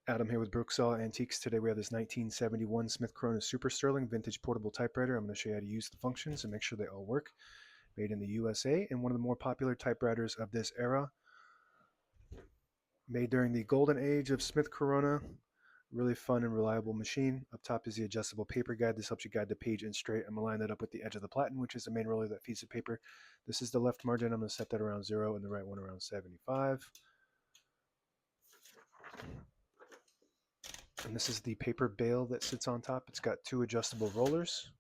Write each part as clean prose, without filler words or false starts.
Adam here with Brooksaw Antiques. Today we have this 1971 Smith Corona Super Sterling vintage portable typewriter. I'm going to show you how to use the functions and make sure they all work. Made in the USA and one of the more popular typewriters of this era. Made during the golden age of Smith Corona. Really fun and reliable machine. Up top is the adjustable paper guide. This helps you guide the page in straight. I'm going to line that up with the edge of the platen, which is the main roller that feeds the paper. This is the left margin. I'm going to set that around 0 and the right one around 75. And this is the paper bale that sits on top. It's got two adjustable rollers.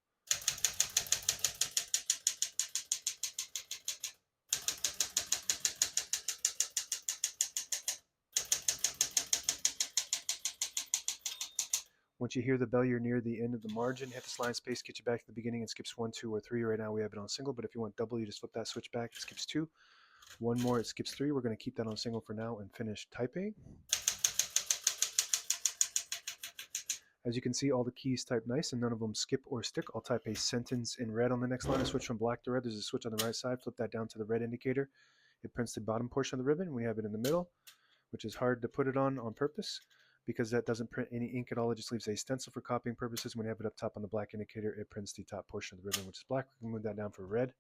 Once you hear the bell, you're near the end of the margin. Hit the slide space, get you back to the beginning. It skips 1, 2, or 3. Right now we have it on single, but if you want double, you just flip that switch back. It skips 2. One more, it skips 3. We're going to keep that on single for now and finish typing. As you can see, all the keys type nice and none of them skip or stick. I'll type a sentence in red on the next line and switch from black to red. There's a switch on the right side. Flip that down to the red indicator. It prints the bottom portion of the ribbon. We have it in the middle, which is hard to put it on purpose because that doesn't print any ink at all. It just leaves a stencil for copying purposes. When you have it up top on the black indicator, it prints the top portion of the ribbon, which is black. We can move that down for red.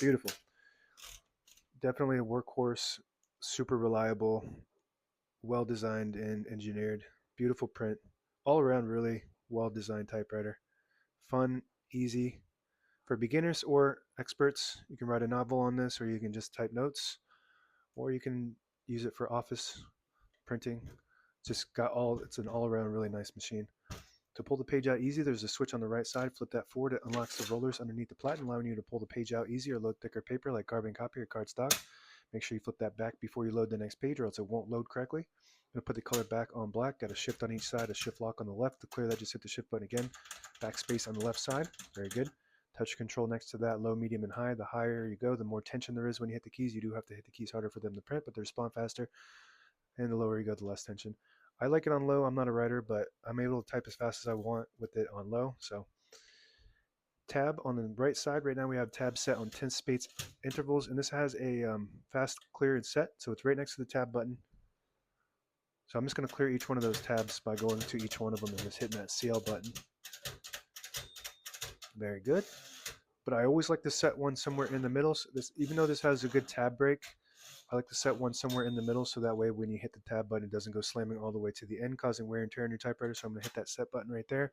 Beautiful. Definitely a workhorse, super reliable, well designed and engineered. Beautiful print. All around really well designed typewriter. Fun, easy. For beginners or experts, you can write a novel on this, or you can just type notes, or you can use it for office printing. It's an all-around really nice machine. To pull the page out easy, there's a switch on the right side. Flip that forward. It unlocks the rollers underneath the platen, allowing you to pull the page out easy or load thicker paper like carbon copy or cardstock. Make sure you flip that back before you load the next page or else it won't load correctly. I'm going to put the color back on black. Got a shift on each side, a shift lock on the left. To clear that, just hit the shift button again. Backspace on the left side. Very good. Touch control next to that, low, medium, and high. The higher you go, the more tension there is when you hit the keys. You do have to hit the keys harder for them to print, but they respond faster. And the lower you go, the less tension. I like it on low. I'm not a writer, but I'm able to type as fast as I want with it on low. So tab on the right side. Right now we have tab set on 10 space intervals, and this has a fast clear and set, so it's right next to the tab button. So I'm just going to clear each one of those tabs by going to each one of them and just hitting that CL button. Very good. But I always like to set one somewhere in the middle. So even though this has a good tab break, I like to set one somewhere in the middle so that way when you hit the tab button, it doesn't go slamming all the way to the end, causing wear and tear on your typewriter. So I'm going to hit that set button right there.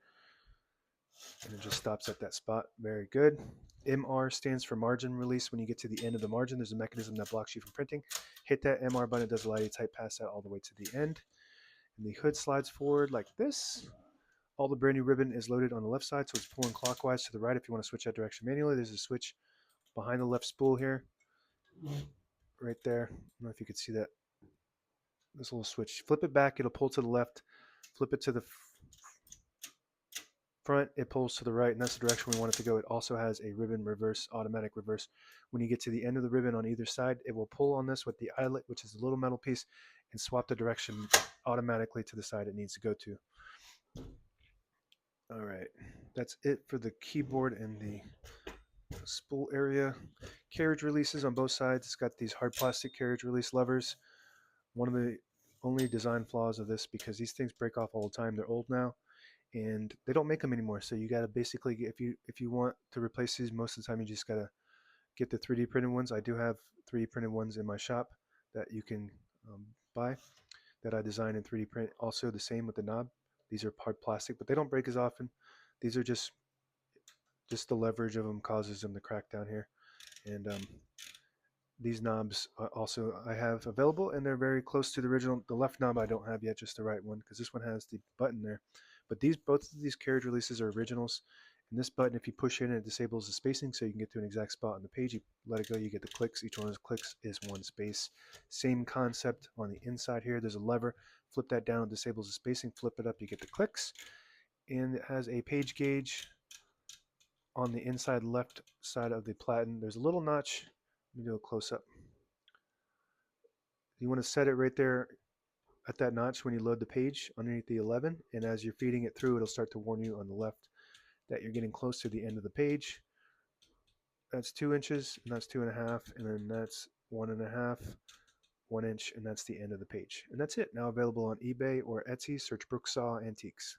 And it just stops at that spot. Very good. MR stands for margin release. When you get to the end of the margin, there's a mechanism that blocks you from printing. Hit that MR button. It does allow you to type past that all the way to the end. And the hood slides forward like this. All the brand new ribbon is loaded on the left side, so it's pulling clockwise to the right. If you want to switch that direction manually, there's a switch behind the left spool here. Right there. I don't know if you could see that. This little switch. Flip it back, it'll pull to the left. Flip it to the front, it pulls to the right, and that's the direction we want it to go. It also has a ribbon reverse, automatic reverse. When you get to the end of the ribbon on either side, it will pull on this with the eyelet, which is a little metal piece, and swap the direction automatically to the side it needs to go to. All right, that's it for the keyboard and the spool area. Carriage releases on both sides. It's got these hard plastic carriage release levers. One of the only design flaws of this, because these things break off all the time. They're old now, and they don't make them anymore. So you got to basically, if you want to replace these, most of the time you just got to get the 3D printed ones. I do have 3D printed ones in my shop that you can buy that I design in 3D print. Also the same with the knob. These are hard plastic, but they don't break as often. These are just the leverage of them causes them to crack down here. And these knobs also I have available, and they're very close to the original. The left knob I don't have yet, just the right one, because this one has the button there. But both of these carriage releases are originals. And this button, if you push in, it disables the spacing, so you can get to an exact spot on the page. You let it go, you get the clicks. Each one of those clicks is one space. Same concept on the inside here. There's a lever. Flip that down, it disables the spacing. Flip it up, you get the clicks. And it has a page gauge on the inside left side of the platen. There's a little notch. Let me do a close-up. You want to set it right there at that notch when you load the page underneath the 11, and as you're feeding it through, it'll start to warn you on the left that you're getting close to the end of the page. That's 2 inches, and that's 2.5, and then that's 1.5, 1 inch, and that's the end of the page. And that's it. Now available on eBay or Etsy. Search Brooksaw Antiques.